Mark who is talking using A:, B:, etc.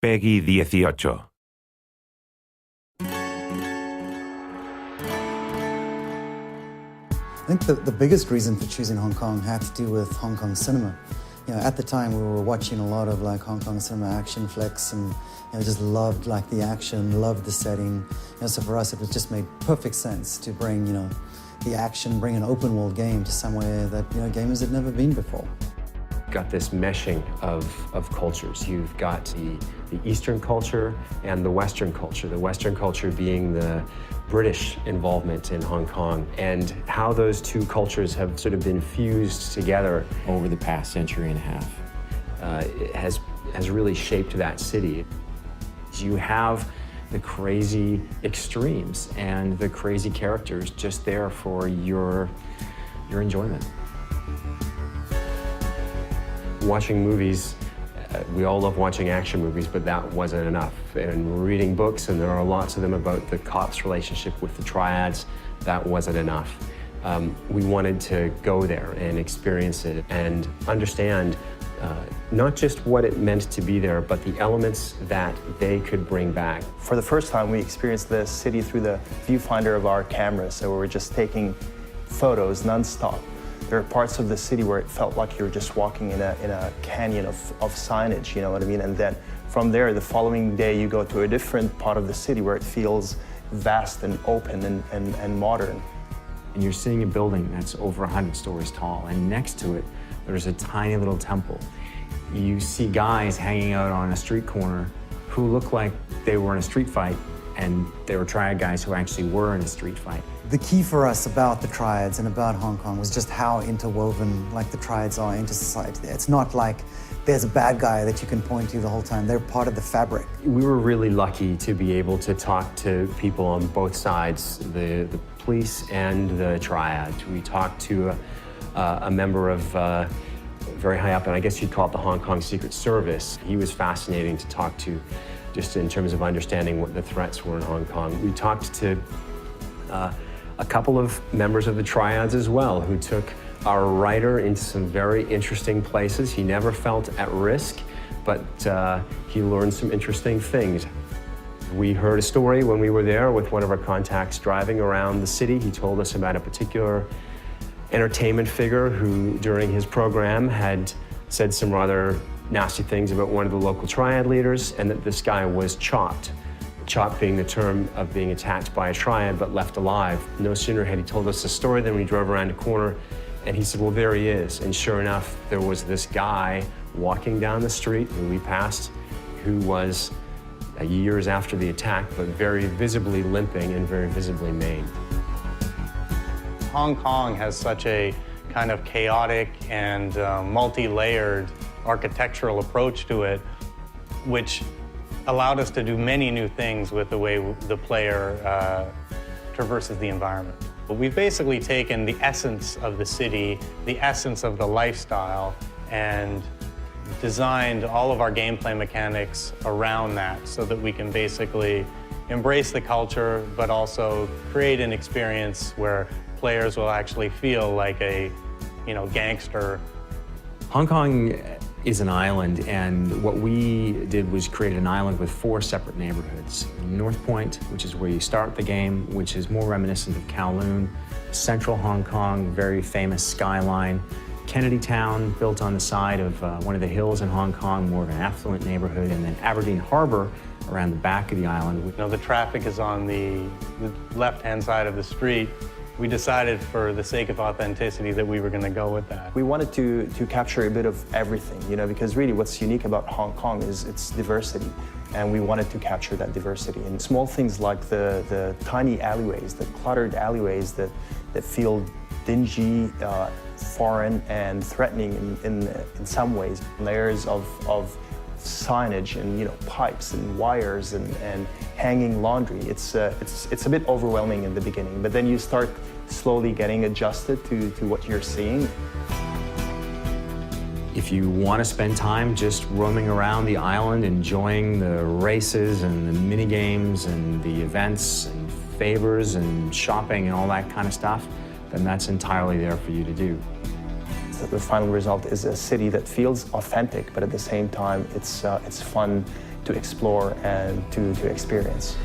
A: Peggy 18.
B: I think the biggest reason for choosing Hong Kong had to do with Hong Kong cinema. You know, at the time we were watching a lot of like Hong Kong cinema action flicks and just loved like the action, loved the setting. So for us it was just made perfect sense to bring, the action, bring an open world game to somewhere that, gamers had never been before.
C: Got this meshing of cultures. You've got the Eastern culture and the Western culture. The Western culture being the British involvement in Hong Kong, and how those two cultures have sort of been fused together
D: over the past century and a half.
C: It has really shaped that city. You have the crazy extremes and the crazy characters just there for your enjoyment. Watching movies, we all love watching action movies, but that wasn't enough. And reading books, and there are lots of them about the cops' relationship with the triads, that wasn't enough. We wanted to go there and experience it and understand not just what it meant to be there, but the elements that they could bring back.
E: For the first time, we experienced the city through the viewfinder of our cameras, so we were just taking photos nonstop. There are parts of the city where it felt like you were just walking in a canyon of signage, you know what I mean? And then from there, the following day, you go to a different part of the city where it feels vast and open and modern.
D: And you're seeing a building that's over 100 stories tall, and next to it, there's a tiny little temple. You see guys hanging out on a street corner who look like they were in a street fight, and they were triad guys who actually were in a street fight.
B: The key for us about the triads and about Hong Kong was just how interwoven like the triads are into society. It's not like there's a bad guy that you can point to the whole time. They're part of the fabric.
C: We were really lucky to be able to talk to people on both sides, the police and the triads. We talked to a member of very high up, and I guess you'd call it the Hong Kong Secret Service. He was fascinating to talk to, just in terms of understanding what the threats were in Hong Kong. We talked to a couple of members of the triads as well, who took our writer into some very interesting places. He never felt at risk, but he learned some interesting things. We heard a story when we were there with one of our contacts driving around the city. He told us about a particular entertainment figure who, during his program, had said some rather nasty things about one of the local triad leaders, and that this guy was chopped. Chopped being the term of being attacked by a triad but left alive. No sooner had he told us the story than we drove around a corner, and he said, well, there he is. And sure enough, there was this guy walking down the street who we passed, who was years after the attack, but very visibly limping and very visibly maimed.
F: Hong Kong has such a kind of chaotic and multi-layered architectural approach to it, which allowed us to do many new things with the way the player traverses the environment. But we've basically taken the essence of the city, the essence of the lifestyle, and designed all of our gameplay mechanics around that so that we can basically embrace the culture, but also create an experience where players will actually feel like a, gangster.
D: Hong Kong is an island, and what we did was create an island with 4 separate neighborhoods. North Point, which is where you start the game, which is more reminiscent of Kowloon. Central Hong Kong, very famous skyline. Kennedy Town, built on the side of one of the hills in Hong Kong, more of an affluent neighborhood. And then Aberdeen Harbor around the back of the island.
F: The traffic is on the left-hand side of the street. We decided, for the sake of authenticity, that we were going to go with that.
E: We wanted to capture a bit of everything, because really what's unique about Hong Kong is its diversity, and we wanted to capture that diversity. And small things like the tiny alleyways, the cluttered alleyways that feel dingy, foreign, and threatening in some ways. Layers of signage and pipes and wires and hanging laundry. It's a bit overwhelming in the beginning, but then you start slowly getting adjusted to what you're seeing.
D: If you want to spend time just roaming around the island, enjoying the races and the mini games and the events and favors and shopping and all that kind of stuff, then that's entirely there for you to do.
E: The final result is a city that feels authentic, but at the same time, it's fun, to explore and to experience.